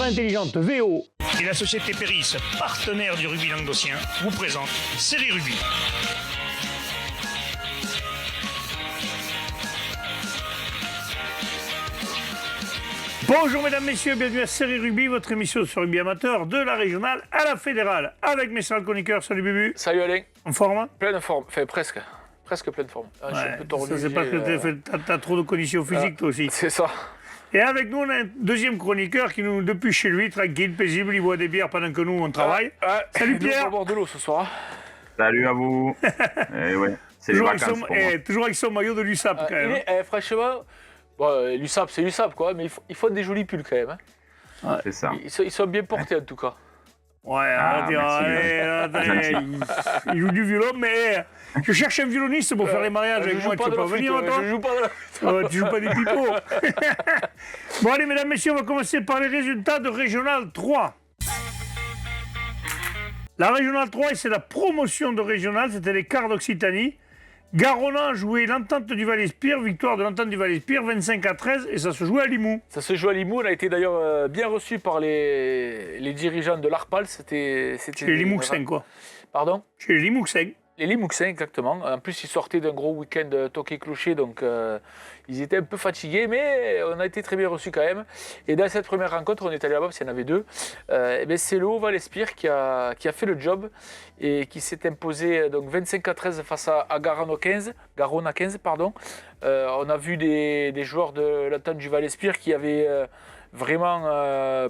Montre intelligente VO. Et la société Péris, partenaire du rugby languedocien, vous présente Série Rugby. Bonjour mesdames, messieurs, bienvenue à Série Rugby, votre émission sur rugby amateur de la régionale à la fédérale. Avec mes salles chroniqueurs, salut Bubu. Salut Alain. En forme? Pleine forme, enfin presque pleine forme. Je suis un peu tordu. Ça c'est parce que t'as trop de conditions physiques toi aussi. C'est ça. Et avec nous, on a un deuxième chroniqueur qui nous, depuis chez lui, tranquille, paisible, il boit des bières pendant que nous on travaille. Salut Pierre. On va boire de l'eau ce soir. Salut à vous. Ouais, c'est les vacances pour moi. Toujours avec son maillot de l'USAP quand même. Franchement, bon, l'USAP c'est l'USAP quoi, mais il faut des jolis pulls quand même. Hein. C'est ça. Ils sont bien portés en tout cas. Ouais, il joue du violon, mais je cherche un violoniste pour faire les mariages avec moi. Tu peux pas venir, toi? Je joue pas de la... Tu joues pas des pipeaux. Bon, allez, mesdames, messieurs, on va commencer par les résultats de Régional 3. La Régional 3, c'est la promotion de Régional, c'était les quarts d'Occitanie. Garona a joué l'Entente du Val-Espire, victoire de l'Entente du Val-Espire, 25-13, et ça se jouait à Limoux. Ça se joue à Limoux, on a été d'ailleurs bien reçu par les dirigeants de l'Arpal. C'était Chez les Limouxins, quoi. Pardon? Chez les Limouxins. Les Limouxins, exactement. En plus, ils sortaient d'un gros week-end toqué-clocher, donc ils étaient un peu fatigués, mais on a été très bien reçus quand même. Et dans cette première rencontre, on est allé là-bas, parce qu'il y en avait deux. C'est le Haut-Val-Espire qui a fait le job et qui s'est imposé donc 25-13 face à Garona 15. On a vu des joueurs de l'Entente du Val-Espire qui avaient... vraiment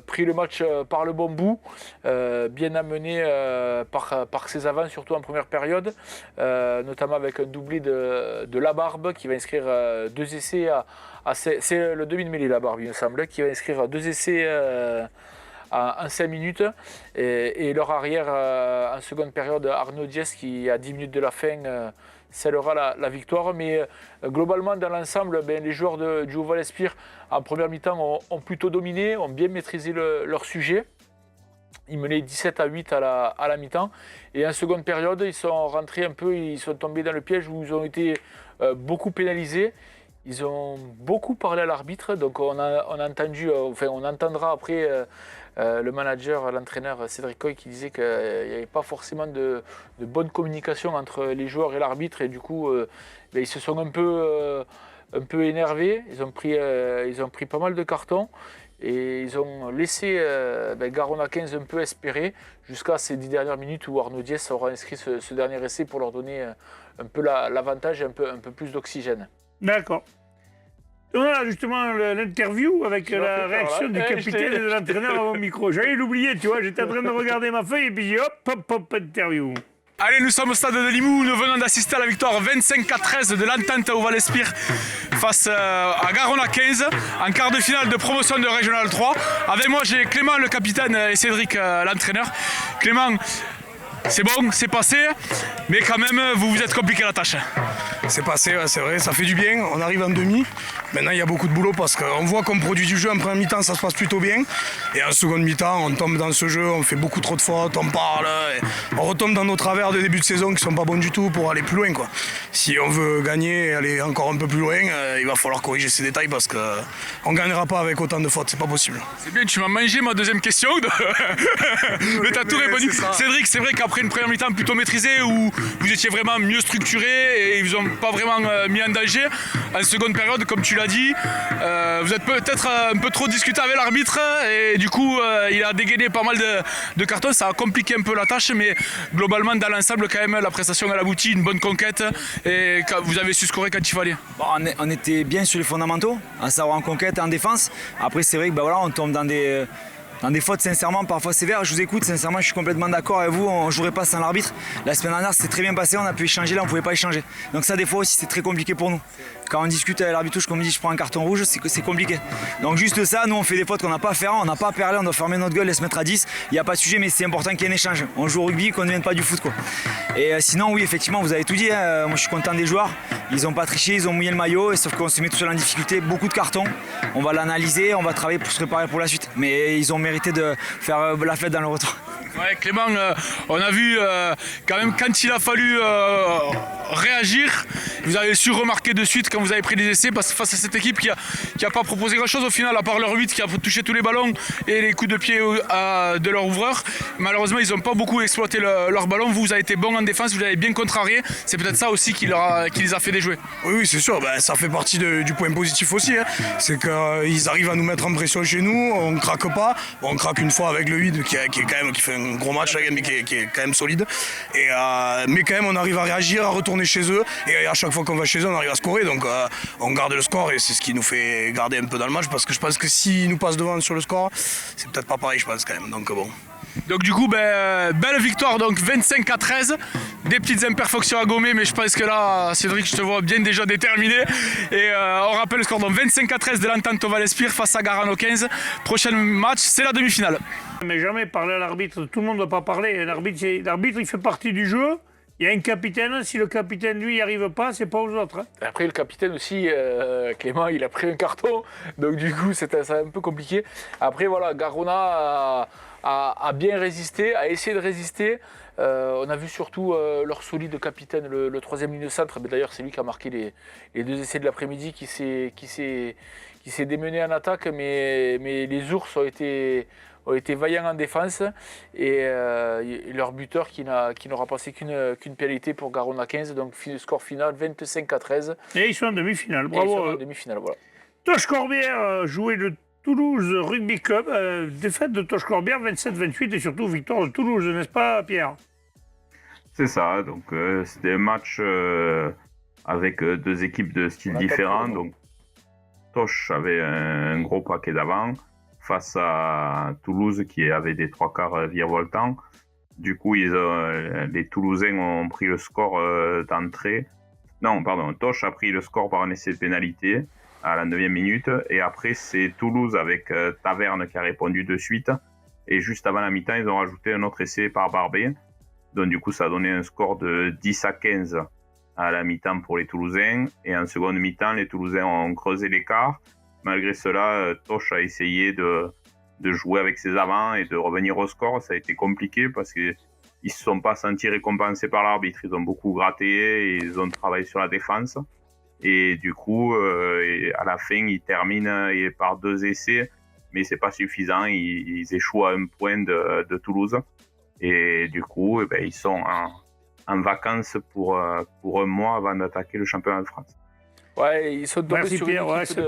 pris le match par le bon bout, bien amené par ses avants, surtout en première période, notamment avec un doublé de Labarbe qui va inscrire deux essais c'est le demi-mêlée Labarbe, il me semble, qui va inscrire deux essais en 5 minutes. Et leur arrière en seconde période, Arnaud Diès, qui à 10 minutes de la fin scellera la victoire, mais globalement dans l'ensemble, les joueurs du Haut-Val-Espire en première mi-temps ont plutôt dominé, ont bien maîtrisé leur sujet. Ils menaient 17-8 à la mi-temps, et en seconde période ils sont rentrés un peu, ils sont tombés dans le piège où ils ont été beaucoup pénalisés. Ils ont beaucoup parlé à l'arbitre, donc on entendra après le manager, l'entraîneur Cédric Coy qui disait qu'il n'y avait pas forcément de bonne communication entre les joueurs et l'arbitre, et du coup ils se sont un peu énervés, ils ont pris pas mal de cartons et ils ont laissé Garona 15 un peu espérer jusqu'à ces 10 dernières minutes où Arnaud Diès aura inscrit ce dernier essai pour leur donner un peu l'avantage et un peu plus d'oxygène. D'accord. On a justement l'interview avec la réaction du capitaine et de l'entraîneur à mon micro. J'allais l'oublier, tu vois, j'étais en train de regarder ma feuille et puis hop, interview. Allez, nous sommes au stade de Limoux, nous venons d'assister à la victoire 25-13 de l'Entente au Val-Espire face à Garona 15 en quart de finale de promotion de Régional 3. Avec moi j'ai Clément le capitaine et Cédric l'entraîneur. Clément, c'est bon, c'est passé, mais quand même vous vous êtes compliqué la tâche. C'est passé, ouais, c'est vrai, ça fait du bien, on arrive en demi. Maintenant il y a beaucoup de boulot parce qu'on voit qu'on produit du jeu en première mi-temps, ça se passe plutôt bien. Et en seconde mi-temps, on tombe dans ce jeu, on fait beaucoup trop de fautes, on parle, on retombe dans nos travers de début de saison qui sont pas bons du tout pour aller plus loin, quoi. Si on veut gagner et aller encore un peu plus loin, il va falloir corriger ces détails parce qu'on ne gagnera pas avec autant de fautes, c'est pas possible. C'est bien, tu m'as mangé ma deuxième question. Mais t'as tout répondu. Cédric, c'est vrai qu'après une première mi-temps plutôt maîtrisée où vous étiez vraiment mieux structuré et ils vous ont pas vraiment mis en danger. En seconde période, comme tu l'as dit, vous êtes peut-être un peu trop discuté avec l'arbitre et du coup il a dégainé pas mal de cartons, ça a compliqué un peu la tâche, mais globalement dans l'ensemble quand même la prestation elle aboutit, une bonne conquête et vous avez su scorer quand il fallait. Bon, on était bien sur les fondamentaux, à savoir en conquête et en défense. Après c'est vrai que on tombe dans des fautes sincèrement parfois sévères. Je vous écoute, sincèrement je suis complètement d'accord avec vous, on ne jouerait pas sans l'arbitre. La semaine dernière c'était très bien passé, on a pu échanger, là on ne pouvait pas échanger. Donc ça des fois aussi c'est très compliqué pour nous. Quand on discute avec l'arbitre, comme on dit je prends un carton rouge, c'est compliqué. Donc juste ça, nous on fait des fautes qu'on n'a pas à faire, on n'a pas à perler, on doit fermer notre gueule et se mettre à 10. Il n'y a pas de sujet, mais c'est important qu'il y ait un échange. On joue au rugby, qu'on ne vienne pas du foot, quoi. Et sinon oui effectivement vous avez tout dit, hein. Moi je suis content des joueurs, ils n'ont pas triché, ils ont mouillé le maillot, et sauf qu'on se met tout seul en difficulté, beaucoup de cartons. On va l'analyser, on va travailler pour se préparer pour la suite. Mais ils ont mérité de faire la fête dans le retour. Ouais, Clément, on a vu quand même quand il a fallu réagir, vous avez su remarquer de suite quand vous avez pris des essais parce que face à cette équipe qui a pas proposé grand chose au final à part leur 8 qui a touché tous les ballons et les coups de pied de leur ouvreur. Malheureusement ils n'ont pas beaucoup exploité leur ballon, vous avez été bon en défense, vous avez bien contrarié, c'est peut-être ça aussi qui les a fait déjouer. Oui, c'est sûr, ça fait partie du point positif aussi, hein. C'est qu'ils arrivent à nous mettre en pression chez nous, on craque pas, on craque une fois avec le 8 qui fait un gros match mais qui est quand même solide, mais quand même on arrive à réagir, à retourner chez eux et à chaque fois qu'on va chez eux on arrive à scorer, donc on garde le score et c'est ce qui nous fait garder un peu dans le match parce que je pense que s'ils nous passent devant sur le score c'est peut-être pas pareil je pense quand même, donc bon. Donc du coup, belle victoire, donc 25-13, des petites imperfections à gommer, mais je pense que là, Cédric, je te vois bien déjà déterminé. Et on rappelle le score, donc 25-13 de l'Entente Val-Espire face à Garano 15. Prochain match, c'est la demi-finale. Mais jamais parler à l'arbitre, tout le monde ne doit pas parler. L'arbitre, il fait partie du jeu. Il y a un capitaine, si le capitaine, lui, n'y arrive pas, c'est pas aux autres. Hein. Après, le capitaine aussi, Clément, il a pris un carton, donc du coup, c'est un peu compliqué. Après, voilà, Garona a bien résisté, a essayé de résister. On a vu surtout leur solide capitaine, le troisième ligne de centre. D'ailleurs, c'est lui qui a marqué les deux essais de l'après-midi, qui s'est démené en attaque, mais les ours ont été vaillants en défense et leur buteur qui n'aura passé qu'une pénalité pour Garona 15, donc score final 25-13. Et ils sont en demi-finale, bravo. Ils sont en demi-finale, voilà. Toche Corbière jouait le Toulouse Rugby Club, défaite de Toche Corbière 27-28 et surtout victoire de Toulouse, n'est-ce pas Pierre? C'est ça, donc c'était un match avec deux équipes de styles différents. Donc Toche avait un gros paquet d'avant face à Toulouse qui avait des trois quarts virevoltants. Du coup, les Toulousains ont pris le score d'entrée. Non, pardon, Toche a pris le score par un essai de pénalité à la 9e minute. Et après, c'est Toulouse avec Taverne qui a répondu de suite. Et juste avant la mi-temps, ils ont rajouté un autre essai par Barbet. Donc du coup, ça a donné un score de 10-15 à la mi-temps pour les Toulousains. Et en seconde mi-temps, les Toulousains ont creusé l'écart. Malgré cela, Toche a essayé de jouer avec ses avants et de revenir au score. Ça a été compliqué parce qu'ils ne se sont pas sentis récompensés par l'arbitre. Ils ont beaucoup gratté et ils ont travaillé sur la défense. Et du coup, à la fin, ils terminent par 2 essais, mais ce n'est pas suffisant. Ils échouent à un point de Toulouse. Et du coup, ils sont en vacances pour un mois avant d'attaquer le championnat de France. Ouais, ils sont tombés sur une équipe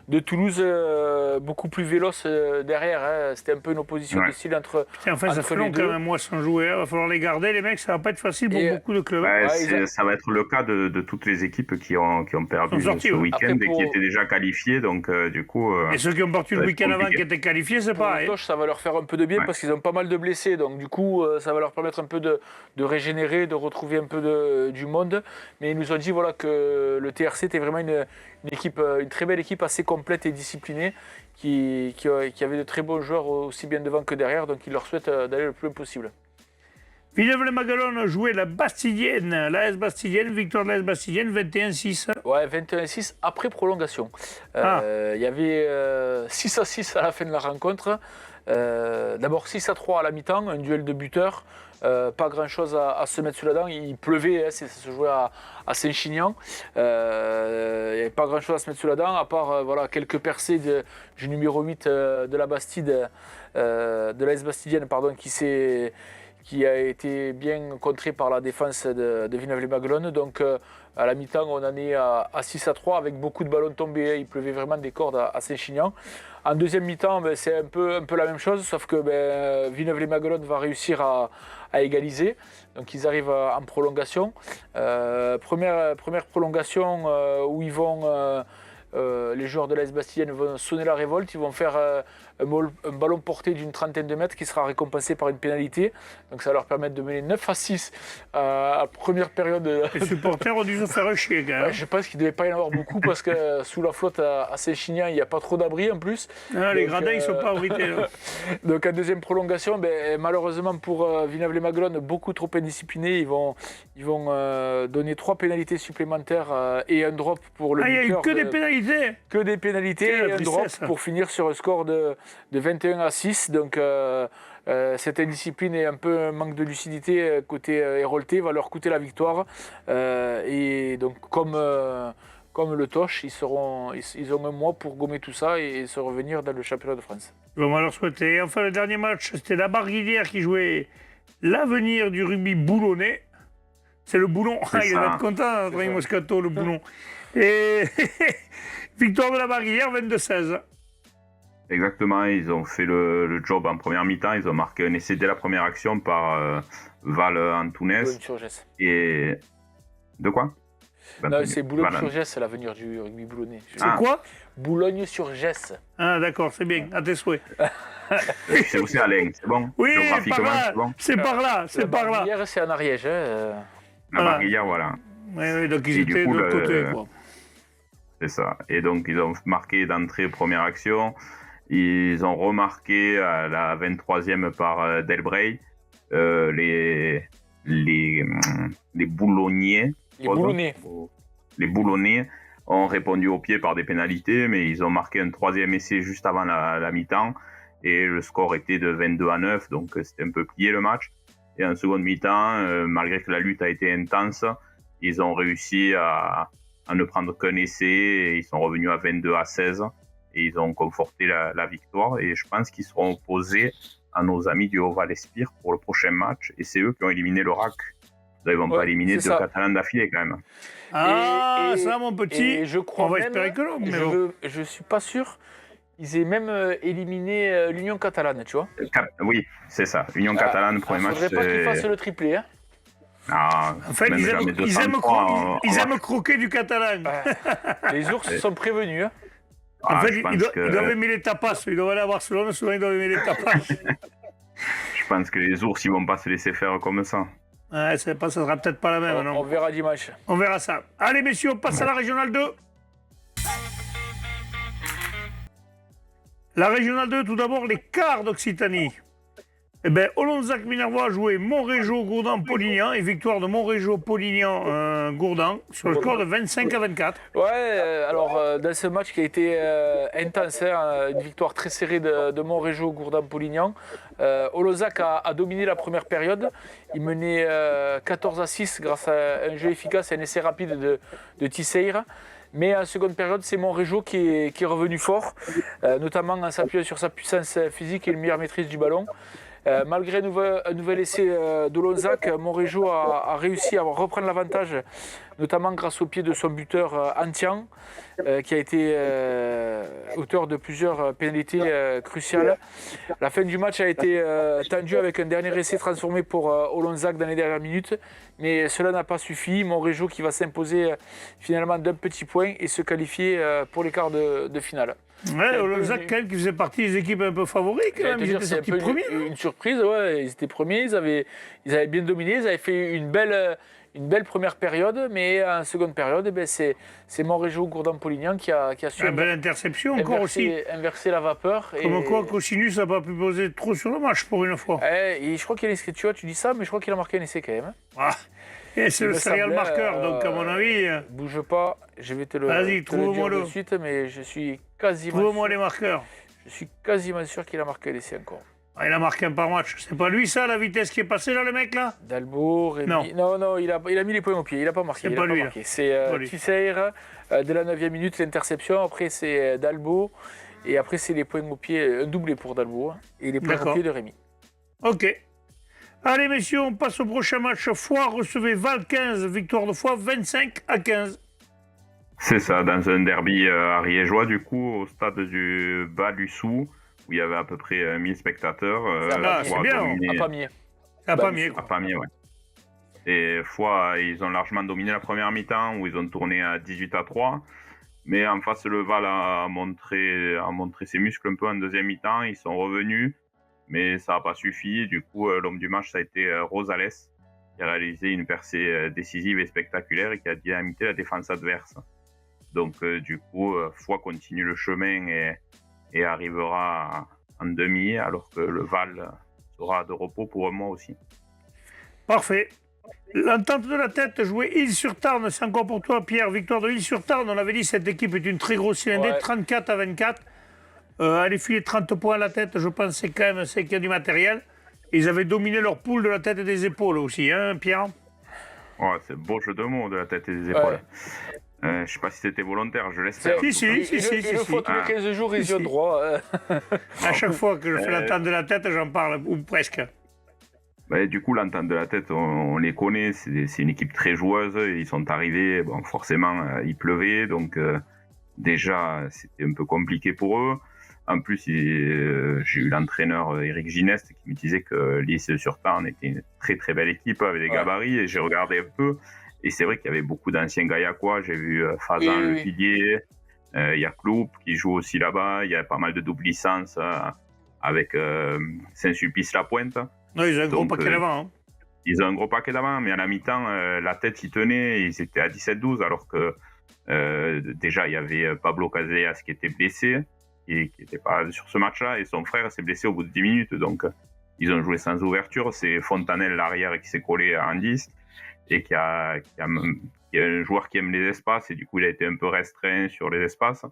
de Toulouse beaucoup plus véloce derrière. Hein. C'était un peu une opposition de style entre. Enfin, ça fait longtemps, un mois sans jouer. Il va falloir les garder, les mecs. Ça va pas être facile pour beaucoup de clubs. Ça va être le cas de toutes les équipes qui ont perdu ce week-end et qui étaient déjà qualifiées. Donc, du coup. Et ceux qui ont perdu le week-end avant, qui étaient qualifiés, c'est pareil. Toche, ça va leur faire un peu de bien parce qu'ils ont pas mal de blessés. Donc, du coup, ça va leur permettre un peu de régénérer, de retrouver un peu du monde. Mais ils nous ont dit que le TRC était vraiment une très belle équipe, assez complète et disciplinée, qui avait de très bons joueurs aussi bien devant que derrière, donc ils leur souhaitent d'aller le plus loin possible. Villeneuve-les-Maguelones jouait la Bastidienne, l'AS Bastidienne, victoire de l'AS Bastidienne, 21-6. Ouais, 21-6 après prolongation. Il y avait 6-6 à la fin de la rencontre. D'abord 6-3 à la mi-temps, un duel de buteurs. Pas grand chose à se mettre sous la dent, il pleuvait, ça se jouait à Saint-Chinian. Il n'y avait pas grand chose à se mettre sous la dent, à part quelques percées du numéro 8 de la Bastide, de l'AS Bastidienne, qui a été bien contré par la défense de Villeneuve-les-Maguelones. Donc à la mi-temps, on en est à 6-3 avec beaucoup de ballons tombés. Il pleuvait vraiment des cordes à Saint-Chinian. En deuxième mi-temps, c'est un peu la même chose, sauf que Villeneuve-les-Maguelones va réussir à égaliser. Donc ils arrivent en prolongation. Première prolongation où ils vont... les joueurs de l'AS Bastidienne vont sonner la révolte, ils vont faire un ballon porté d'une trentaine de mètres qui sera récompensé par une pénalité. Donc ça va leur permettre de mener 9-6 à première période. Les supporters ont dû se faire chier quand même. Je pense qu'il ne devait pas y en avoir beaucoup parce que sous la flotte à Saint-Chinian, il n'y a pas trop d'abri en plus. Les gradins, ils ne sont pas abrités. Donc en deuxième prolongation, malheureusement pour Villeneuve-les-Maguelones, beaucoup trop indisciplinés, ils vont donner 3 pénalités supplémentaires et un drop pour le buteur. Il n'y a eu que des pénalités pénalités. Que des pénalités Quelle et un drop tristesse. pour finir sur un score de 21-6. Donc cette indiscipline et un peu un manque de lucidité côté Héroltais va leur coûter la victoire. Et donc comme le Toch, ils ont un mois pour gommer tout ça et se revenir dans le championnat de France. On va leur souhaiter. Et enfin, le dernier match, c'était la Barguilière qui jouait l'avenir du rugby boulonnais. C'est le boulon. Ah, il ça. va être content, André Moscato, le boulon. Et victoire de la Barguilière, 22-16. Exactement, ils ont fait le job en première mi-temps. Ils ont marqué un essai dès la première action par Val Antunes. Boulogne-sur-Gesse. Et. De quoi? Non, c'est Boulogne-sur-Gesse, l'avenir du rugby boulonnais. C'est quoi? Boulogne-sur-Gesse. Ah, d'accord, c'est bien, à tes souhaits. C'est aussi Alain, c'est bon? Oui, Géographiquement, par là, c'est bon? c'est par là, c'est par là. Barguillère, c'est en Ariège. La Voilà. Barguillère, voilà. Oui, donc ils Et du étaient de coup, l'autre côté, quoi. C'est ça. Et donc, ils ont marqué d'entrée première action. Ils ont remarqué à la 23e par Delbray. Les boulonniers. Les Boulonnais. Les boulonnais ont répondu au pied par des pénalités, mais ils ont marqué un troisième essai juste avant la mi-temps. Et le score était de 22-9, donc c'était un peu plié le match. Et en seconde mi-temps, malgré que la lutte a été intense, ils ont réussi à ne prendre qu'un essai et ils sont revenus à 22-16 et ils ont conforté la victoire. Et je pense qu'ils seront opposés à nos amis du Haut-Val-Espire pour le prochain match. Et c'est eux qui ont éliminé le RAC. Ils ne vont pas éliminer deux Catalans d'affilée quand même. Ah, ça, mon petit. Et je crois on va même, espérer que non. Mais bon. je suis pas sûr. Ils aient même éliminé l'Union catalane, tu vois. Oui, c'est ça. Union catalane, premier match. Il ne faudrait pas qu'ils fassent le triplé. Hein. Ah, En fait, ils aiment croquer du catalan. Les ours sont prévenus. Hein. En fait, ils doivent aimer les tapas. Ils doivent aller à Barcelone, souvent ils doivent aimer les tapas. Je pense que les ours, ils vont pas se laisser faire comme ça. Ouais, ça sera peut-être pas la même, non? On verra dimanche. On verra ça. Allez, messieurs, on passe à la Régionale 2. La Régionale 2, tout d'abord, les quarts d'Occitanie. Eh bien, Olonzac-Minervois a joué Montrégeau-Gourdan-Polignan et victoire de Montrégeau-Polignan-Gourdan sur le score de 25-24. Ouais, alors dans ce match qui a été intense, hein, une victoire très serrée de Montrégeau-Gourdan-Polignan, Olonzac a dominé la première période. Il menait 14-6 grâce à un jeu efficace et un essai rapide de Tisseire. Mais en seconde période, c'est Montrégeau qui est revenu fort, notamment en s'appuyant sur sa puissance physique et une meilleure maîtrise du ballon. Malgré un nouvel essai d'Olonzac, Montrégeau a réussi à reprendre l'avantage, notamment grâce au pied de son buteur Antian, qui a été auteur de plusieurs pénalités cruciales. La fin du match a été tendue avec un dernier essai transformé pour Olonzac dans les dernières minutes, mais cela n'a pas suffi. Montrégeau qui va s'imposer finalement d'un petit point et se qualifier pour les quarts de finale. Ouais, Olonzac, quand même, qui faisait partie des équipes un peu favorites, quand même. Ils étaient sortis premiers. Une surprise, ouais. Ils étaient premiers, ils avaient bien dominé, ils avaient fait une belle première période, mais en seconde période, c'est Montrégeau-Gourdan-Polignan qui a su belle interception encore aussi. Inverser la vapeur. Comme quoi, Cosinus n'a pas pu poser trop sur le match pour une fois. Et je crois qu'il a inscrit, tu vois, tu dis ça, mais je crois qu'il a marqué un essai quand même. Ah. Et c'est le serial marqueur, donc à mon avis. Bouge pas, je vais te le trouve-moi dire de suite, mais je suis quasiment. Trouve-moi les marqueurs. Je suis quasiment sûr qu'il a marqué un essai encore. Ah, il a marqué un par match. C'est pas lui, ça, la vitesse qui est passée, là, le mec, là? Dalbo, Rémi... Non, il a mis les points au pied. Il n'a pas marqué. C'est pas lui. C'est Tisseire, dès la 9e minute, l'interception. Après, c'est Dalbo. Et après, c'est les points au pied, un doublé pour Dalbo. Et les points au pied de Rémi. Ok. Allez, messieurs, on passe au prochain match. Foix recevait Val 15, victoire de Foix 25-15. C'est ça, dans un derby ariégeois, du coup, au stade du Bas-du-Sou, où il y avait à peu près 1000 spectateurs. C'est bien, à Pamiers. À Pamiers, quoi. À Pamiers, ouais. Et Foix, ils ont largement dominé la première mi-temps, où ils ont tourné à 18-3. Mais en face, le Val a montré ses muscles un peu en deuxième mi-temps. Ils sont revenus. Mais ça n'a pas suffi. Du coup, l'homme du match, ça a été Rosales, qui a réalisé une percée décisive et spectaculaire et qui a dynamité la défense adverse. Donc, du coup, Foix continue le chemin et arrivera en demi, alors que le Val sera de repos pour un mois aussi. Parfait. L'entente de la tête, jouer Île-sur-Tarn, c'est encore pour toi, Pierre. Victoire de Île-sur-Tarn, on avait dit cette équipe est une très grosse cylindrée, Ouais. 34-24. Aller filer 30 points à la tête, je pense c'est quand même qu'il y a du matériel. Ils avaient dominé leur poule de la tête et des épaules aussi, hein, Pierre? Ouais, c'est beau jeu de mots de la tête et des épaules. Je sais pas si c'était volontaire, je l'espère. Si, si, Il si. le faut tous les 15 jours, ils y ont droit. À chaque fois que je fais l'entente de la tête, j'en parle, ou presque. Bah, du coup, l'entente de la tête, on les connaît, c'est une équipe très joueuse. Ils sont arrivés, bon, forcément, il pleuvait, donc déjà, c'était un peu compliqué pour eux. En plus, j'ai eu l'entraîneur Eric Gineste qui me disait que l'Île-sur-Tarn était une très très belle équipe avec des gabarits, et j'ai regardé un peu. Et c'est vrai qu'il y avait beaucoup d'anciens Gaillacois. J'ai vu Fazan, Le Pilier, il y a Cloup qui joue aussi là-bas. Il y a pas mal de double licences avec Saint-Sulpice-la-Pointe. Non, ils ont un gros paquet d'avant. Hein. Ils ont un gros paquet d'avant, mais à la mi-temps, la tête, ils tenaient. Ils étaient à 17-12, alors que déjà, il y avait Pablo Casellas qui était blessé, et qui n'était pas sur ce match-là, et son frère s'est blessé au bout de 10 minutes. Donc, ils ont joué sans ouverture. C'est Fontanel, l'arrière, qui s'est collé à Andis, et qui a un joueur qui aime les espaces, et du coup, il a été un peu restreint sur les espaces.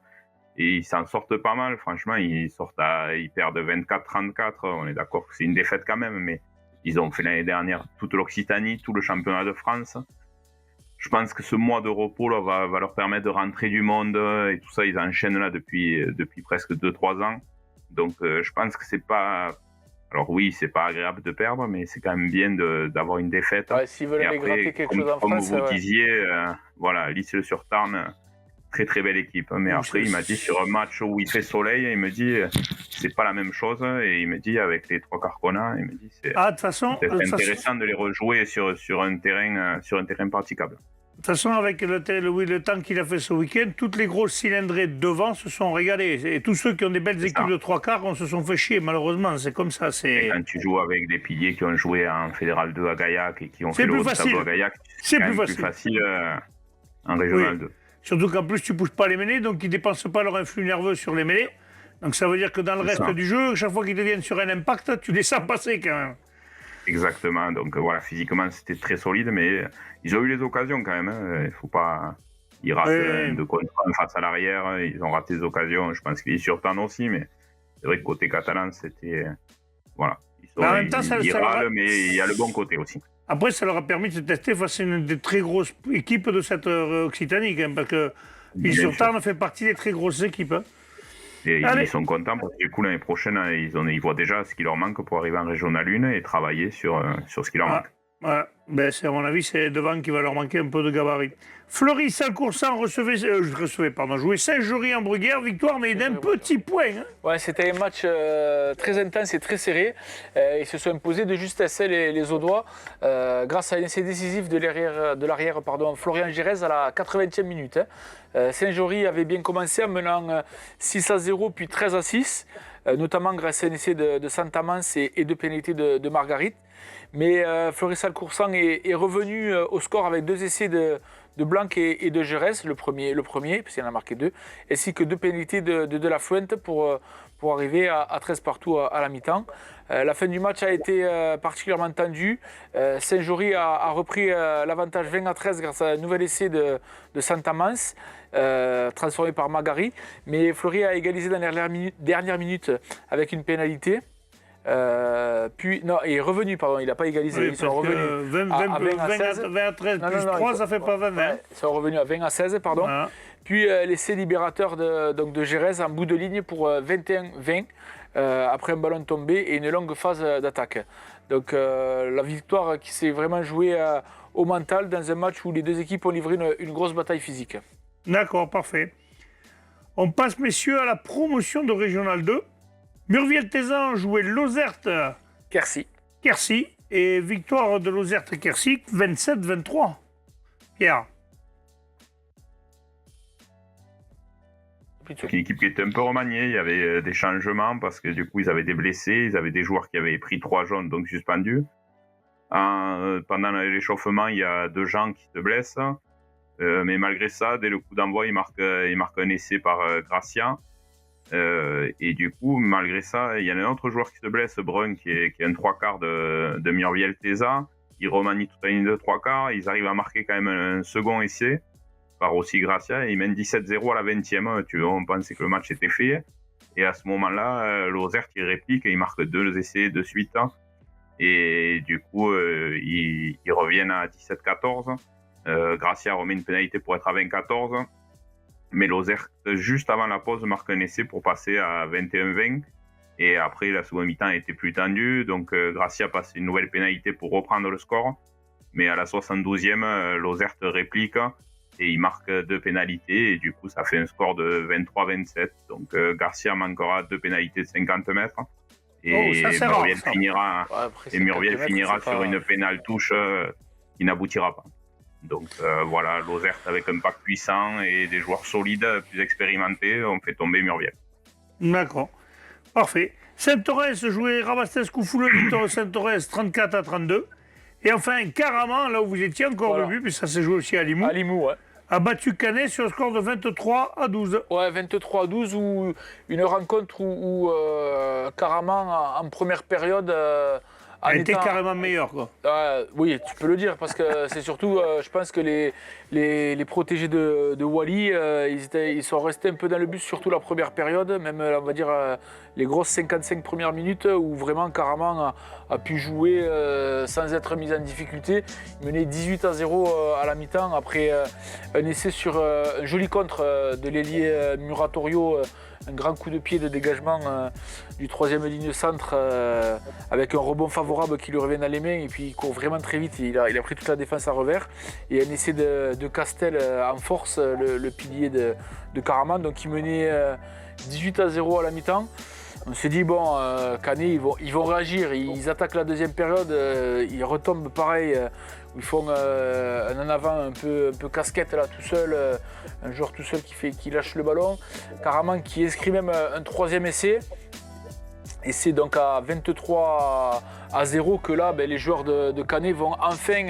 Et ils s'en sortent pas mal, franchement. Ils perdent 24-34. On est d'accord que c'est une défaite quand même, mais ils ont fait l'année dernière toute l'Occitanie, tout le championnat de France. Je pense que ce mois de repos là, va leur permettre de rentrer du monde et tout ça. Ils enchaînent là depuis presque 2-3 ans. Donc je pense que c'est pas... Alors oui, c'est pas agréable de perdre, mais c'est quand même bien d'avoir une défaite. Ouais, s'ils veulent et aller après, gratter quelque chose en comme France, vous disiez, voilà, l'Île-sur-Tarn, très très belle équipe. Mais après, il m'a dit sur un match où il fait soleil, il me dit c'est pas la même chose. Et il me dit avec les 3 quarts qu'on a, il me dit c'est intéressant de les rejouer sur un terrain praticable. De toute façon, avec le temps qu'il a fait ce week-end, toutes les grosses cylindrées devant se sont régalées. Et tous ceux qui ont des belles équipes de 3 quarts, on se sont fait chier, malheureusement. C'est comme ça. Et quand tu joues avec des piliers qui ont joué en Fédéral 2 à Gaillac et qui ont fait le haut de tableau à Gaillac, c'est quand même plus facile en Régional 2. Surtout qu'en plus, tu ne bouges pas les mêlées, donc ils ne dépensent pas leur influx nerveux sur les mêlées. Donc ça veut dire que dans le reste du jeu, chaque fois qu'ils deviennent sur un impact, tu les sens passer quand même. Exactement, donc voilà, physiquement c'était très solide, mais ils ont eu les occasions quand même. Hein. Il faut pas. Ils ratent de contre face à l'arrière, ils ont raté des occasions. Je pense qu'ils sur Tarn aussi, mais c'est vrai que côté catalan, c'était. Voilà. Ils râlent, mais il y a le bon côté aussi. Après, ça leur a permis de se tester face à une des très grosses équipes de cette Occitanie, quand même, parce que l'Île-sur-Tarn fait partie des très grosses équipes. Hein. Et ils sont contents parce que du coup, l'année prochaine, ils voient déjà ce qui leur manque pour arriver en Régional 1 et travailler sur ce qui leur manque. Ouais. Ben, à mon avis, c'est devant qu'il va leur manquer un peu de gabarit. Fleury-Saint-Coursan jouait Saint-Jory en Bruguière, victoire, mais d'un petit point. Hein. Ouais, c'était un match très intense et très serré. Ils se sont imposés de justesse les Audois grâce à un essai décisif de l'arrière Florian Gérez à la 80e minute. Saint-Jory avait bien commencé en menant 6-0 puis 13-6, notamment grâce à un essai de Santamans et 2 pénalités de Marguerite. Mais Fleury-Saint-Coursan est revenu au score avec 2 essais de Blanc et de Gérez, le premier puisqu'il en a marqué 2, ainsi que 2 pénalités de la Fuente pour arriver à 13 partout à la mi-temps. La fin du match a été particulièrement tendue. Saint-Jory a repris l'avantage 20-13 grâce à un nouvel essai de Santamans, transformé par Magari. Mais Fleury a égalisé dans les dernières minutes avec une pénalité. Il est revenu, pardon, il n'a pas égalisé, ils sont revenus 20 à 13 plus 3, ça fait pas 20. Ouais, ils sont revenus à 20 à 16, pardon. Voilà. Puis l'essai libérateur de Gérez en bout de ligne pour 21-20, après un ballon tombé et une longue phase d'attaque. Donc la victoire qui s'est vraiment jouée au mental dans un match où les 2 équipes ont livré une grosse bataille physique. D'accord, parfait. On passe, messieurs, à la promotion de Régional 2. Murviel-Tézan jouait Lozerte-Quercy et victoire de Lozerte-Quercy 27-23. Pierre. C'est une équipe qui était un peu remaniée, il y avait des changements parce que du coup ils avaient des blessés, ils avaient des joueurs qui avaient pris 3 jaunes donc suspendus. Pendant l'échauffement, il y a 2 gens qui se blessent, mais malgré ça, dès le coup d'envoi, il marque un essai par Gracia. Et du coup, malgré ça, il y a un autre joueur qui se blesse, Brun, qui est un 3 quarts de Murviel-Tézan. ils remanient toute la ligne de 3 quarts, ils arrivent à marquer quand même un second essai par aussi Gracia, et ils mènent 17-0 à la 20e. Tu vois, on pensait que le match était fait. Et à ce moment-là, Lozère qui réplique et ils marquent 2 essais de suite. Et du coup, ils reviennent à 17-14. Gracia remet une pénalité pour être à 20-14. Mais Lozère, juste avant la pause, marque un essai pour passer à 21-20. Et après, la seconde mi-temps était plus tendue. Donc, Gracia passe une nouvelle pénalité pour reprendre le score. Mais à la 72e, Lozère réplique et il marque 2 pénalités. Et du coup, ça fait un score de 23-27. Donc, Garcia manquera 2 pénalités de 50 mètres. Et Muriel finira sur une pénale touche qui n'aboutira pas. Donc voilà, Lozère avec un pack puissant et des joueurs solides, plus expérimentés, on fait tomber Muriel. D'accord. Parfait. Saint-Torres jouait Rabastens-Koufouleux, victoire de Saint-Torres 34-32. Et enfin, Caraman, là où vous étiez encore au début, puis ça s'est joué aussi à Limoux. À Limoux, ouais. A battu Canet sur le score de 23-12. Ouais, 23-12, ou une rencontre où Caraman, en première période... était carrément meilleur, quoi. Oui, tu peux le dire, parce que c'est surtout, je pense que les protégés de Wally, ils sont restés un peu dans le bus, surtout la première période, même, on va dire, les grosses 55 premières minutes, où vraiment Caraman a pu jouer sans être mis en difficulté. Il menait 18-0 à la mi-temps, après un essai sur un joli contre de l'ailier Muratorio, un grand coup de pied de dégagement du 3e ligne centre avec un rebond favorable qui lui revient dans les mains, et puis il court vraiment très vite, il a pris toute la défense à revers, et un essai de Castel en force, le pilier de Caraman, donc il menait 18-0 à la mi-temps. On s'est dit, bon, Canet, ils vont réagir, ils attaquent la deuxième période, ils retombent pareil, ils font un en avant un peu casquette là, tout seul, un joueur tout seul qui lâche le ballon. Caraman qui inscrit même un 3e essai. Et c'est donc à 23-0 que là, les joueurs de Canet vont enfin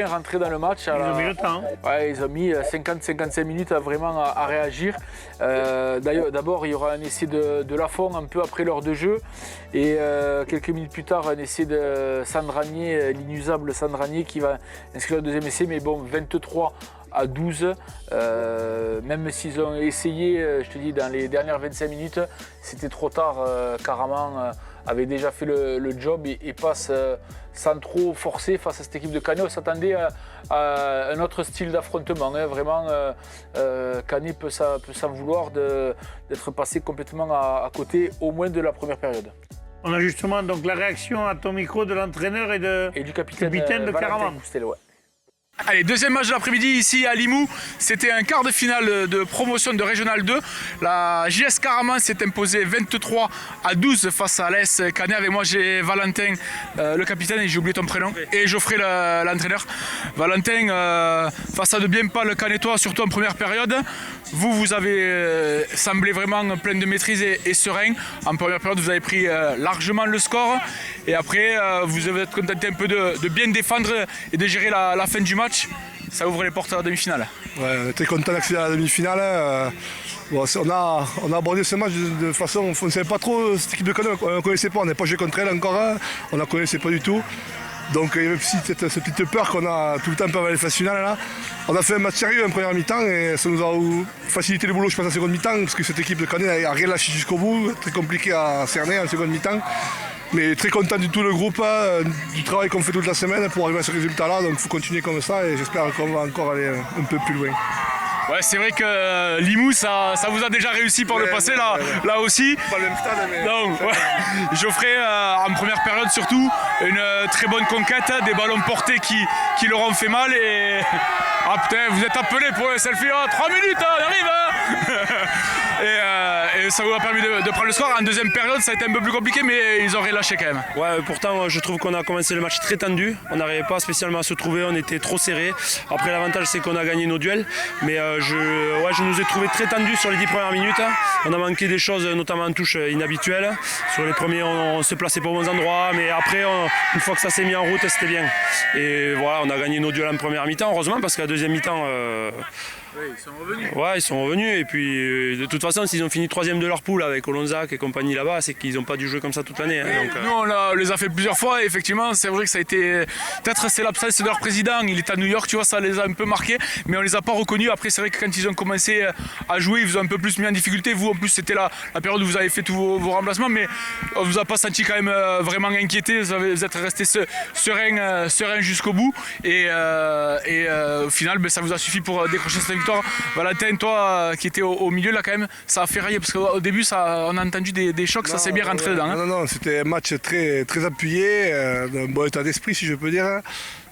rentrer dans le match. Ils ont mis le temps. Ouais, ils ont mis 50-55 minutes vraiment à réagir. D'abord, il y aura un essai de Lafont un peu après l'heure de jeu. Et quelques minutes plus tard, un essai de Sandranier, l'inusable Sandranier, qui va inscrire le 2e essai. Mais bon, 23-12, même s'ils ont essayé, je te dis, dans les dernières 25 minutes, c'était trop tard. Caraman avait déjà fait le job et passe sans trop forcer face à cette équipe de Canet. On s'attendait à un autre style d'affrontement. Vraiment, Canet peut s'en vouloir d'être passé complètement à côté, au moins de la première période. On a justement donc la réaction à ton micro de l'entraîneur et du capitaine de Caraman. Allez, deuxième match de l'après-midi ici à Limoux. C'était un quart de finale de promotion de Régional 2. La JS Caraman s'est imposée 23-12 face à l'AS Canet. Avec moi, j'ai Valentin, le capitaine, et j'ai oublié ton prénom, et Geoffrey, l'entraîneur. Valentin, face à de bien pâles Canetois, surtout en première période. Vous avez semblé vraiment plein de maîtrise et serein. En première période, vous avez pris largement le score. Et après, vous avez êtes contenté un peu de bien défendre et de gérer la fin du match. Ça ouvre les portes à la demi-finale. Ouais, on était content d'accéder à la demi-finale. On a abordé ce match de façon, on ne savait pas trop cette équipe de Canet, on ne connaissait pas, on n'a pas joué contre elle encore, on ne la connaissait pas du tout. Donc il y avait cette petite peur qu'on a tout le temps avant les phases finales là. On a fait un match sérieux en première mi-temps et ça nous a facilité le boulot, je pense, en seconde mi-temps, parce que cette équipe de Canet n'a rien lâché jusqu'au bout, très compliqué à cerner en seconde mi-temps. Mais très content du tout le groupe, du travail qu'on fait toute la semaine pour arriver à ce résultat-là. Donc il faut continuer comme ça et j'espère qu'on va encore aller un peu plus loin. Ouais, c'est vrai que Limoux, ça vous a déjà réussi par le passé, là aussi. Pas le même stade, mais... Donc, Geoffrey, en première période surtout, une très bonne conquête, des ballons portés qui leur ont fait mal. Et... Ah putain, vous êtes appelé pour un selfie, 3 minutes, on arrive et ça vous a permis de prendre le score. En deuxième période, ça a été un peu plus compliqué, mais ils ont relâché quand même. Ouais, pourtant, je trouve qu'on a commencé le match très tendu. On n'arrivait pas spécialement à se trouver, on était trop serrés. Après, l'avantage, c'est qu'on a gagné nos duels. Mais je nous ai trouvé très tendus sur les 10 premières minutes. On a manqué des choses, notamment en touche inhabituelles. Sur les premiers, on se plaçait pas aux bons endroits. Mais après, une fois que ça s'est mis en route, c'était bien. Et voilà, on a gagné nos duels en première mi-temps, heureusement, parce qu'à la deuxième mi-temps, Ouais, ils sont revenus. Et puis, de toute façon, s'ils ont fini 3e de leur poule avec Olonzac et compagnie là-bas, c'est qu'ils n'ont pas dû jouer comme ça toute l'année. Nous, on les a fait plusieurs fois et effectivement, c'est vrai que ça a été. Peut-être c'est l'absence de leur président, il est à New York, tu vois, ça les a un peu marqués, mais on les a pas reconnus. Après, c'est vrai que quand ils ont commencé à jouer, ils vous ont un peu plus mis en difficulté. Vous, en plus, c'était la période où vous avez fait tous vos remplacements, mais on vous a pas senti quand même vraiment inquiété. Vous êtes resté serein jusqu'au bout et au final, ça vous a suffi pour décrocher cette victoire. Valentin, toi qui étais au milieu là quand même, ça a fait railler parce qu'au début, on a entendu des chocs, ça s'est bien rentré dedans. Hein. Non, c'était un match très, très appuyé, d'un bon état d'esprit si je peux dire.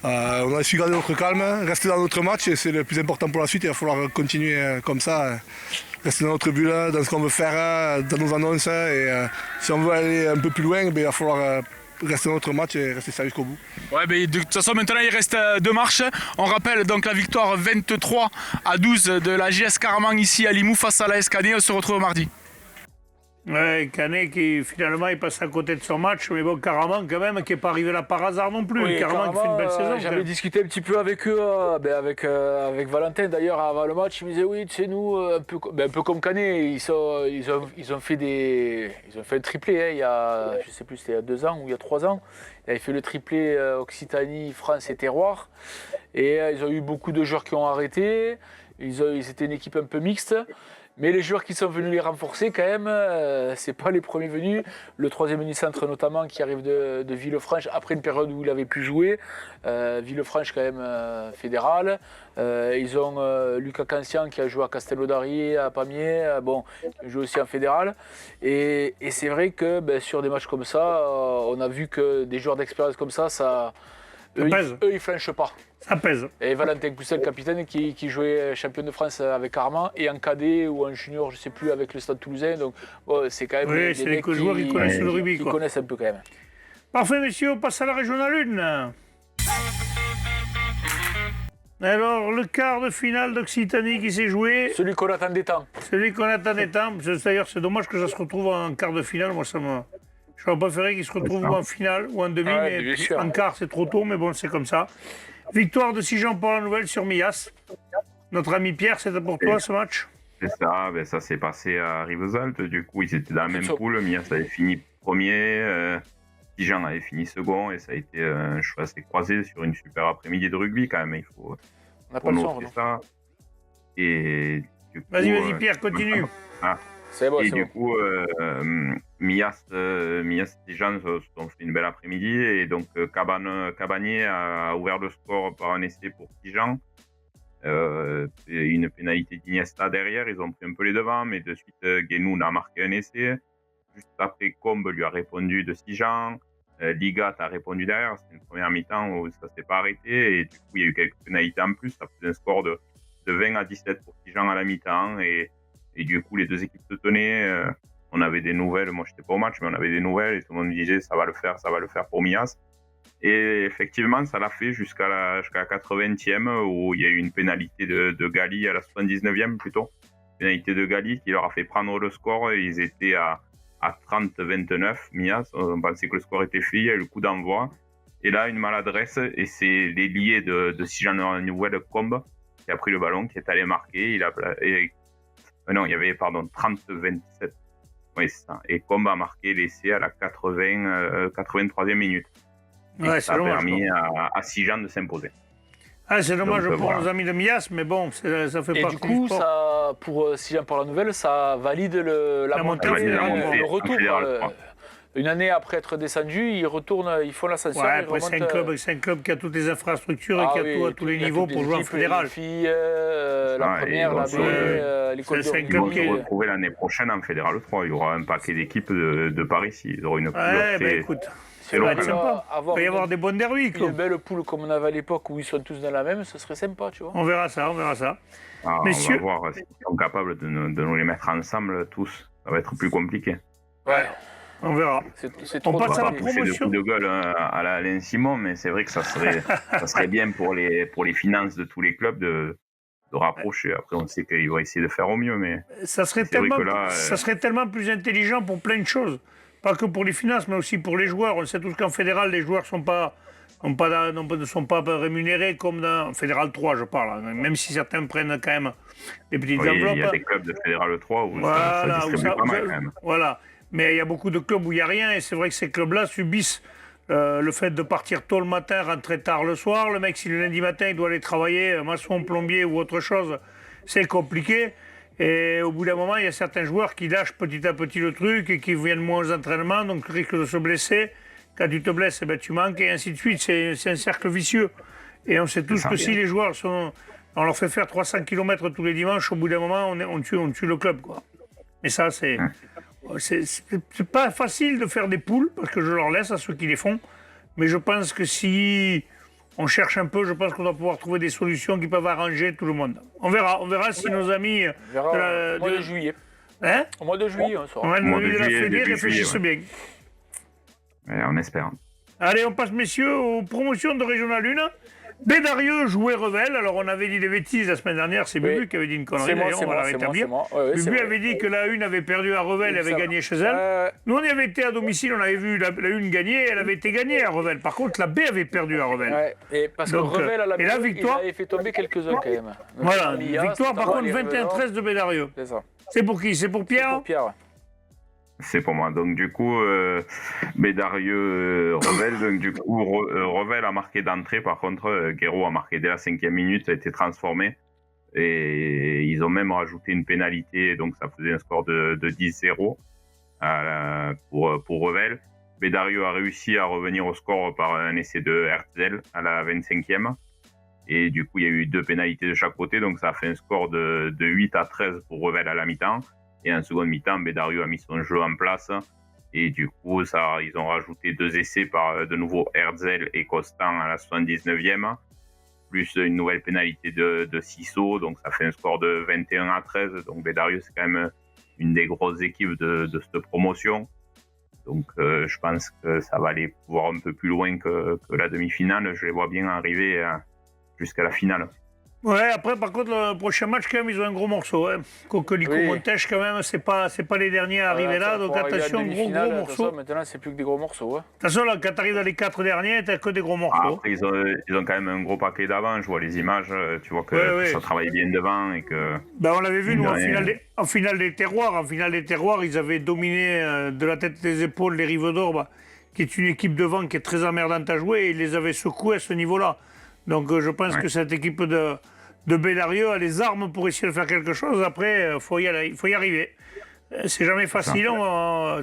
On a su garder notre calme, rester dans notre match et c'est le plus important pour la suite. Il va falloir continuer comme ça, rester dans notre bulle, dans ce qu'on veut faire, dans nos annonces. Et si on veut aller un peu plus loin, il va falloir rester dans notre match et rester sérieux jusqu'au bout. Ouais, de toute façon, maintenant il reste 2 marches. On rappelle donc la victoire 23-12 de la JS Caraman ici à Limoux face à la SKD. On se retrouve mardi. Ouais, Canet qui finalement il passe à côté de son match, mais bon, Caraman quand même qui n'est pas arrivé là par hasard non plus. Oui, Caraman qui fait une belle saison. J'avais discuté un petit peu avec eux, avec Valentin d'ailleurs avant le match. Il me disait oui, tu sais, nous, un peu comme Canet, ils ont fait un triplé il y a, je sais plus, c'était il y a 2 ans ou il y a 3 ans. Ils avaient fait le triplé Occitanie, France et Terroir. Et ils ont eu beaucoup de joueurs qui ont arrêté. Ils étaient une équipe un peu mixte. Mais les joueurs qui sont venus les renforcer, quand même, c'est pas les premiers venus. Le 3e mini-centre, notamment, qui arrive de Villefranche, après une période où il avait pu jouer. Villefranche, quand même, fédéral. Ils ont Lucas Cancian, qui a joué à Castelnaudary, à Pamiers. Il joue aussi en fédéral. Et c'est vrai que sur des matchs comme ça, on a vu que des joueurs d'expérience comme ça eux, ils flanchent pas. Ça pèse. Et Valentin Coussel, capitaine, qui jouait champion de France avec Armand, et en cadet ou en junior, je ne sais plus, avec le Stade Toulousain. Donc c'est quand même des mecs joueurs qui connaissent le rugby. Qui connaissent un peu quand même. Parfait, messieurs, on passe à la régionale 1. Alors, le quart de finale d'Occitanie qui s'est joué. Celui qu'on attendait tant. D'ailleurs, c'est dommage que ça se retrouve en quart de finale. Moi, j'aurais préféré qu'il se retrouve en finale ou en demi, mais en quart, c'est trop tôt, mais bon, c'est comme ça. Victoire de Sijan pour la Nouvelle sur Millas. Notre ami Pierre, c'était pour toi ce match? C'est ça, ça s'est passé à Rivesaltes. Du coup, ils étaient dans la même poule. Millas avait fini premier, Sijan avait fini second, et ça a été un choix assez croisé sur une super après-midi de rugby quand même. Il faut noter ça. Et du coup, vas-y, Pierre, continue. C'est bon, et du coup, Millas et Sijan se sont fait une belle après-midi. Et donc, Cabanier a ouvert le score par un essai pour Sijan. Une pénalité d'Iniesta derrière. Ils ont pris un peu les devants, mais de suite, Guénoun a marqué un essai. Juste après, Combe lui a répondu de Sijan. Ligat a répondu derrière. C'était une première mi-temps où ça ne s'est pas arrêté. Et du coup, il y a eu quelques pénalités en plus. Ça faisait un score de 20-17 pour Sijan à la mi-temps. Et du coup, les deux équipes se tenaient. On avait des nouvelles. Moi, je n'étais pas au match, mais on avait des nouvelles. Et tout le monde me disait ça va le faire pour Millas. Et effectivement, ça l'a fait jusqu'à la 80e où il y a eu une pénalité de Gali à la 79e plutôt. Pénalité de Gali qui leur a fait prendre le score. Ils étaient à 30-29, Millas. On pensait que le score était fait. Il y a eu le coup d'envoi. Et là, une maladresse. Et c'est l'ailier de Sijan Nouvelle, Combe, qui a pris le ballon, qui est allé marquer. Non, il y avait, 30-27. Oui, c'est ça. Et Combe a marqué l'essai à la 83e minute. Ouais, ça a permis à Sijan de s'imposer. C'est dommage pour nos amis de Millas, mais bon, ça fait partie du sport. Et du coup, pour Sijan pour la Nouvelle, ça valide la montée, le retour. Une année après être descendu, ils font l'ascension. Ouais, après, c'est un club qui a toutes les infrastructures et qui a tout à tous les niveaux pour jouer en fédéral. Les filles, la première, la B, l'école de rugby. Ils vont se retrouver l'année prochaine en Fédéral 3. Il y aura un paquet d'équipes de par ici. Ils auront une écoute, ça va être sympa. Il va y avoir des bonnes derbies. Une belle poule comme on avait à l'époque où ils sont tous dans la même, ce serait sympa, tu vois. On verra ça. Messieurs, on va voir s'ils sont capables de nous les mettre ensemble tous. Ça va être plus compliqué. Ouais. On verra. On passe à la promotion. C'est de coups de gueule à Alain Simon, mais c'est vrai que ça serait bien pour les finances de tous les clubs de rapprocher. Après, on sait qu'ils vont essayer de faire au mieux, mais ça serait tellement plus intelligent pour plein de choses. Pas que pour les finances, mais aussi pour les joueurs. On sait tous qu'en fédéral, les joueurs ne sont pas ne sont pas rémunérés comme dans Fédéral 3, je parle, hein, même si certains prennent quand même des petites enveloppes. Il y a des clubs de Fédéral 3 où voilà, ça distribue pas mal quand même. Voilà, mais il y a beaucoup de clubs où il n'y a rien, et c'est vrai que ces clubs-là subissent le fait de partir tôt le matin, rentrer tard le soir. Le mec, si le lundi matin, il doit aller travailler, maçon, plombier ou autre chose, c'est compliqué. Et au bout d'un moment, il y a certains joueurs qui lâchent petit à petit le truc et qui viennent moins aux entraînements, donc risquent de se blesser. Quand tu te blesses, eh ben, tu manques, et ainsi de suite. C'est un cercle vicieux. Et on sait tous que si les joueurs on leur fait faire 300 km tous les dimanches, au bout d'un moment, on tue le club, quoi. Et ça, c'est pas facile de faire des poules, parce que je leur laisse à ceux qui les font. Mais je pense que si on cherche un peu, je pense qu'on doit pouvoir trouver des solutions qui peuvent arranger tout le monde. On verra si nos amis... au mois de juillet. Hein? Au mois de juillet, on saura. Ouais, de la Fédé réfléchissent bien. Ouais, on espère. Allez, on passe, messieurs, aux promotions de Régional 1. Bédarieux jouait Revel. Alors, on avait dit des bêtises la semaine dernière. C'est Bubu qui avait dit une connerie. D'ailleurs, on va la rétablir. Bubu avait dit que la 1 avait perdu à Revel et avait gagné chez elle. Nous, on y avait été à domicile. On avait vu la 1 gagner. Elle avait été gagnée à Revel. Par contre, la B avait perdu à Revel. Ouais, et parce que Revel, à la et la victoire, il avait fait tomber quelques-uns quand même. Donc, voilà, victoire par contre 21-13 de Bédarieux. C'est ça. C'est pour qui? C'est pour Pierre? C'est pour Pierre, ouais. C'est pour moi. Donc du coup, Bédarieux, Revel. Donc du coup, Revel a marqué d'entrée. Par contre, Guéraud a marqué dès la 5e minute, a été transformé. Et ils ont même rajouté une pénalité. Donc ça faisait un score de 10-0 pour Revel. Bédarieux a réussi à revenir au score par un essai de Herzl à la 25e. Et du coup, il y a eu 2 pénalités de chaque côté. Donc ça a fait un score de 8-13 pour Revel à la mi-temps. Et en seconde mi-temps, Bédarieux a mis son jeu en place. Et du coup, ils ont rajouté 2 essais par de nouveau Herzl et Constant à la 79e. Plus une nouvelle pénalité de Sissot. Donc ça fait un score de 21-13. Donc Bédarieux, c'est quand même une des grosses équipes de cette promotion. Donc je pense que ça va aller pouvoir un peu plus loin que la demi-finale. Je les vois bien arriver jusqu'à la finale. Ouais, après, par contre, le prochain match, quand même, ils ont un gros morceau. Hein. Coquelicot-Montèche, quand même, c'est pas les derniers à arriver là. Donc attention, gros morceau. Maintenant, c'est plus que des gros morceaux. Hein. Attention, là, quand tu arrives dans les 4 derniers, t'as que des gros morceaux. Après, ils ont quand même un gros paquet d'avant. Je vois les images, tu vois que ça travaille bien devant. Et que... Ben, on l'avait vu, nous, en finale des terroirs. En finale des terroirs, ils avaient dominé de la tête et des épaules les Rives d'Orbe, qui est une équipe devant qui est très emmerdante à jouer, et ils les avaient secoués à ce niveau-là. Donc je pense que cette équipe de Bédarieux a les armes pour essayer de faire quelque chose. Après, il faut y arriver. C'est jamais facile.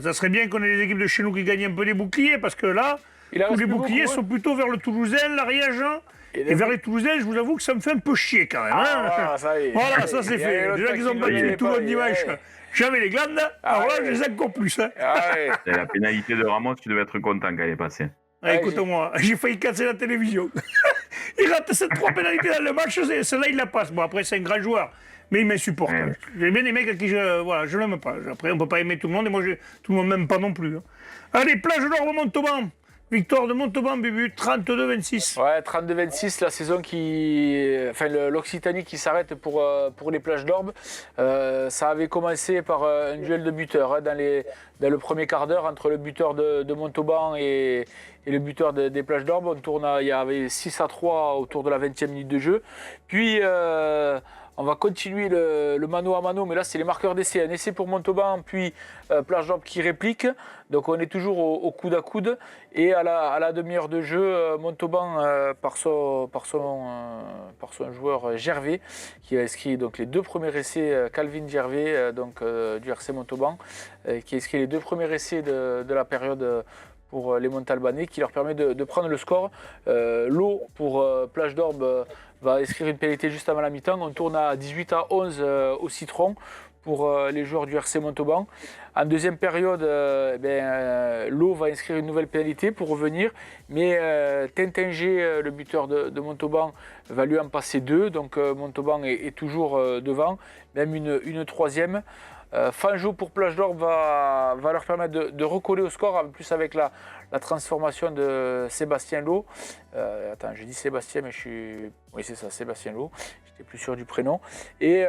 Ça serait bien qu'on ait des équipes de chez nous qui gagnent un peu les boucliers, parce que là, tous les boucliers sont plutôt vers le Toulousain, l'Ariège. Et vers les Toulousains, je vous avoue que ça me fait un peu chier quand même. Ça y est. Voilà, ça c'est fait. Déjà qu'ils ont battu Toulon dimanche, j'avais les glandes. Alors là, je les ai encore plus. Et la pénalité de Ramos, tu devais être content quand elle est passée. Écoute-moi, j'ai failli casser la télévision. Il rate ces 3 pénalités dans le match, celle-là il la passe. Bon, après c'est un grand joueur, mais il m'insupporte. J'ai bien des mecs à qui je l'aime pas. Après on peut pas aimer tout le monde, et moi tout le monde m'aime pas non plus. Allez, Plage d'Orbe Montauban. Victoire de Montauban, Bubu, 32-26. Ouais, 32-26, la saison l'Occitanie qui s'arrête pour les Plages d'Orbe. Ça avait commencé par un duel de buteurs dans le premier quart d'heure entre le buteur de Montauban et le buteur des Plages d'Orbe. Il y avait 6-3 autour de la 20e minute de jeu. Puis on va continuer le mano à mano, mais là c'est les marqueurs d'essai. Un essai pour Montauban, puis Plage d'Orbe qui réplique. Donc on est toujours au coude à coude. Et à la demi-heure de jeu, Montauban, par son joueur Gervais, qui a inscrit donc, les 2 premiers essais, Calvin Gervais du RC Montauban, qui a inscrit les 2 premiers essais de la période pour les Montalbanais, qui leur permet de prendre le score. L'eau pour Plage d'Orbe va inscrire une pénalité juste avant la mi-temps. On tourne à 18-11 au Citron pour les joueurs du RC Montauban. En deuxième période, l'eau va inscrire une nouvelle pénalité pour revenir, mais Tintinger, le buteur de Montauban, va lui en passer 2. Donc Montauban est toujours devant, même une troisième. Fanjo pour Plage d'Orbe va leur permettre de recoller au score, en plus avec la la transformation de Sébastien Lowe. Attends, j'ai dit Sébastien, mais oui, c'est ça, Sébastien Lowe. J'étais plus sûr du prénom. Et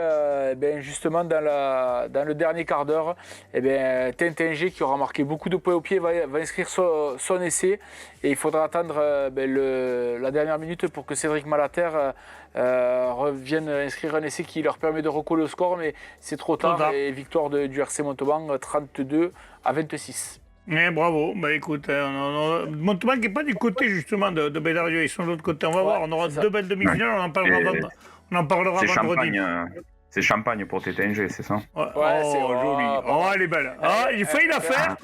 justement, dans le dernier quart d'heure, Tintinger, qui aura marqué beaucoup de points au pied, va inscrire son essai. Et il faudra attendre la dernière minute pour que Cédric Malater revienne inscrire un essai qui leur permet de recoller au score. Mais c'est trop tard. Et victoire du RC Montauban, 32-26. Bravo. Bah écoute, Montauban qui n'est pas du côté justement de Bédarieux, ils sont de l'autre côté. On va voir, on aura 2 belles demi-finales, on en parlera vendredi. C'est Champagne pour Tétinger, c'est ça? Joli. Elle est belle. Il faut la faire.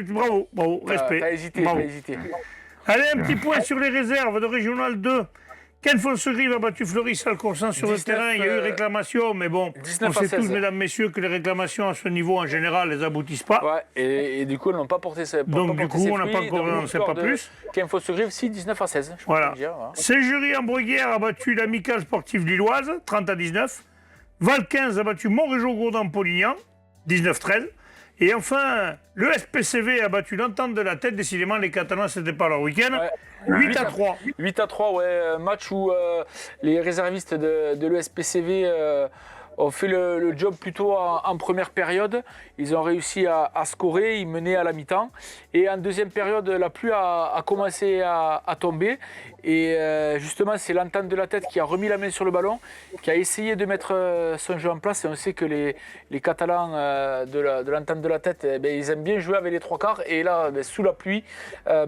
Bravo, respect. T'as hésité. Allez, un petit point sur les réserves de Régional 2. Ken Fonsegrive a battu Fleury Salcoursan sur le terrain. Il y a eu réclamation, mais bon, on sait tous, mesdames, messieurs, que les réclamations à ce niveau, en général, elles n'aboutissent pas. Ouais, et du coup, elles n'ont pas porté ses fruits. Donc, du coup, on n'a pas encore, on ne sait pas plus. Ken Fonsegrive, 19-16. Voilà. Saint-Jury en Bruguière a battu l'Amicale Sportive Lilloise, 30-19. Val 15 a battu Montrégeau-Gourdon-Polignan, 19-13. Et enfin, le SPCV a battu l'Entente de la Tête. Décidément, les Catalans, c'était pas leur week-end. 8-3. 8-3, ouais. Match où les réservistes de l'ESPCV ont fait le job plutôt en première période. Ils ont réussi à scorer, ils menaient à la mi-temps. Et en deuxième période, la pluie a commencé à tomber. Et justement, c'est l'Entente de la Tête qui a remis la main sur le ballon, qui a essayé de mettre son jeu en place. Et on sait que les Catalans de l'Entente de la Tête, ils aiment bien jouer avec les trois quarts. Et là, sous la pluie,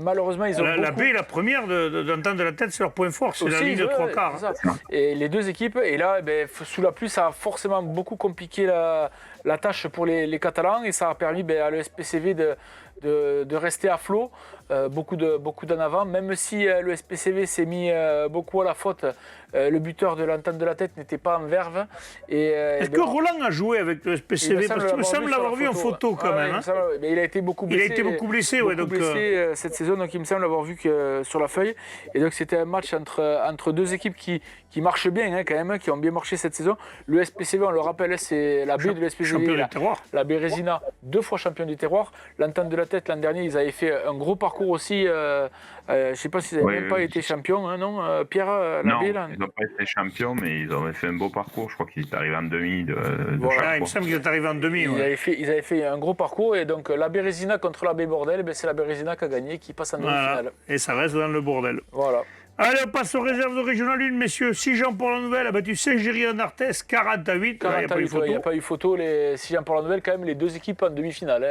malheureusement, ils ont La baie, la première de l'Entente de la Tête, c'est leur point fort, c'est la ligne de trois quarts. Et les deux équipes, et là, sous la pluie, ça a forcément beaucoup compliqué la tâche pour les Catalans. Et ça a permis à l'ESPCV de rester à flot, beaucoup d'en avant, même si le SPCV s'est mis beaucoup à la faute. Le buteur de l'Entente de la Tête n'était pas en verve. Est-ce que Roland a joué avec le SPCV? Parce qu'il me semble l'avoir vu en photo quand même. Mais il a été beaucoup blessé. Il a été beaucoup blessé, cette saison, donc il me semble l'avoir vu que sur la feuille. Et donc c'était un match entre deux équipes qui marchent bien quand même, qui ont bien marché cette saison. Le SPCV, on le rappelle, c'est la baie de l'SPCV, la Bérésina, 2 fois champion du terroir. L'Entente de la Tête, l'an dernier, ils avaient fait un gros parcours aussi. Je ne sais pas s'ils n'avaient même pas été champions, non, Pierre? Non, ils n'ont pas été champions, mais ils avaient fait un beau parcours. Je crois qu'ils étaient arrivés en demi de il me semble qu'ils sont arrivés en demi. Ils avaient fait un gros parcours, et donc la Bérésina contre la baie Bordel, c'est la Bérésina qui a gagné, qui passe en demi-finale. Et ça reste dans le bordel. Voilà. Allez, on passe aux réserves de Régional 1, messieurs. Sijan pour la Nouvelle a battu Saint-Géry en Arthès, 40-8. Il n'y a pas eu photo. Sijan pour la Nouvelle, quand même, les deux équipes en demi-finale,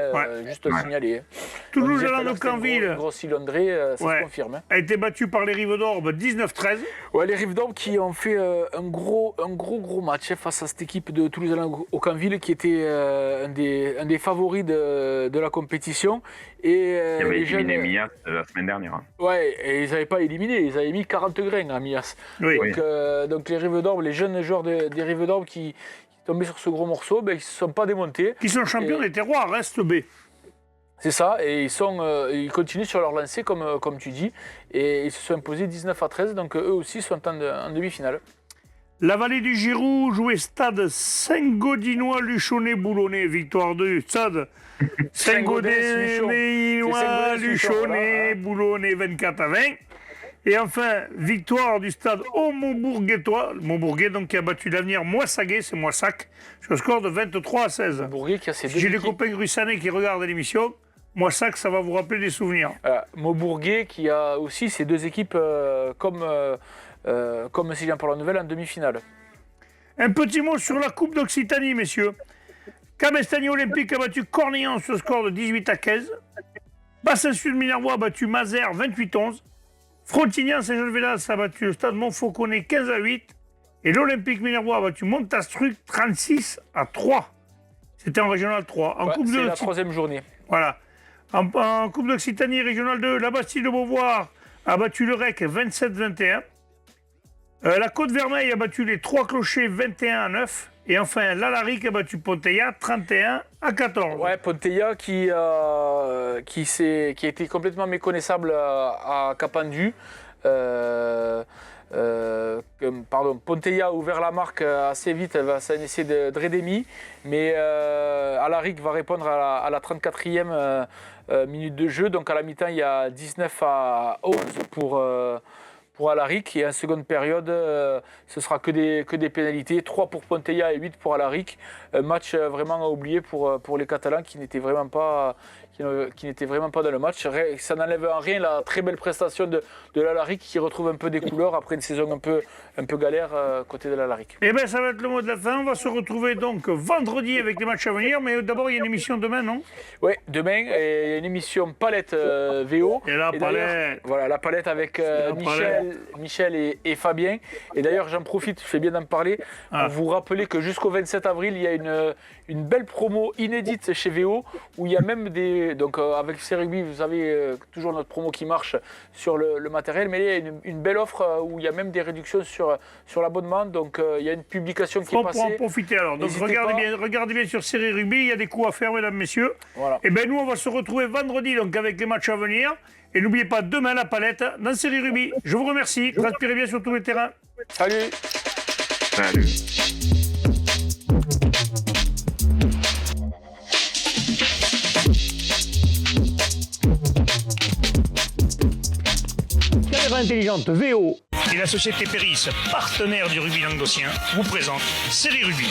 juste signalé. Toulouse-Alain de Canville. Gros cylindré, ça se confirme. A été battu par les Rives d'Orbe, 19-13. Ouais, les Rives d'Orbe qui ont fait un gros match face à cette équipe de Toulouse-Alain au Canville, qui était un des favoris de la compétition. Et, ils avaient éliminé Mias la semaine dernière. Ouais, et ils n'avaient pas éliminé, ils avaient mis 40 grains à Mias. Oui. Donc les Rives d'Orbe, les jeunes joueurs des Rives d'Orbe qui tombaient sur ce gros morceau, ils ne se sont pas démontés. Qui sont champions des terroirs, restent B. C'est ça, et ils continuent sur leur lancée, comme tu dis, et ils se sont imposés 19-13, donc eux aussi sont en demi-finale. La vallée du Giroux jouait stade Saint-Gaudinois-Luchonnet-Boulonnais, victoire du stade Saint-Gaudinois-Luchonnet-Boulonnais 24-20. Et enfin, victoire du stade Montbourguetois, donc qui a battu l'avenir Moissaguet, c'est Moissac, sur le score de 23-16. Montbourguet qui a ses deux J'ai des copains russanais qui regardent l'émission. Moissac, ça va vous rappeler des souvenirs. Montbourguet qui a aussi ses deux équipes comme Sijan pour la Nouvelle en demi-finale. Un petit mot sur la Coupe d'Occitanie, messieurs. Cabestany Olympique a battu Cornillon sur le score de 18-15. Bassin Sud Minervois a battu Mazères 28-11. Frontignan Saint-Jean-de-Vélas a battu le stade Montfauconnet 15-8. Et l'Olympique Minervois a battu Montastruc 36-3. C'était en Régional 3. C'est la troisième journée. Voilà. En Coupe d'Occitanie Régional 2, la Bastille de Beauvoir a battu le REC 27-21. La Côte-Vermeille a battu les Trois Clochers 21-9. Et enfin, l'Alaric a battu Ponteilla 31-14. Ouais, Ponteilla qui a été complètement méconnaissable à Capendu. Ponteilla a ouvert la marque assez vite, c'est un essai de Dredemi, mais Alaric va répondre à la 34e minute de jeu. Donc à la mi-temps, il y a 19-11 pour Alaric, et en seconde période, ce sera que des pénalités, 3 pour Ponteilla et 8 pour Alaric. Un match vraiment à oublier pour les Catalans qui n'étaient vraiment pas dans le match. Ça n'enlève en rien la très belle prestation de l'Alaric qui retrouve un peu des couleurs après une saison un peu galère côté de l'Alaric. Eh bien, ça va être le mot de la fin. On va se retrouver donc vendredi avec les matchs à venir. Mais d'abord, il y a une émission demain, non? Oui, demain, il y a une émission Palette VO. Et la Palette. Voilà, la Palette avec Michel et Fabien. Et d'ailleurs, j'en profite, je fais bien d'en parler, pour vous rappeler que jusqu'au 27 avril, il y a une belle promo inédite chez VO où il y a même donc avec C-Rugby, vous avez toujours notre promo qui marche sur le matériel, mais il y a une belle offre où il y a même des réductions sur l'abonnement. Donc il y a une publication qui est passée. On peut en profiter alors. Donc regardez bien sur Série Rugby, il y a des coups à faire, mesdames, messieurs. Voilà. Et bien nous, on va se retrouver vendredi donc avec les matchs à venir. Et n'oubliez pas, demain, la Palette dans Série Rugby. Je vous remercie. Transpirez bien sur tous les terrains. Salut. Salut. Caméra intelligente VO. Et la société Péris, partenaire du rugby languedocien, vous présente Série Rugby.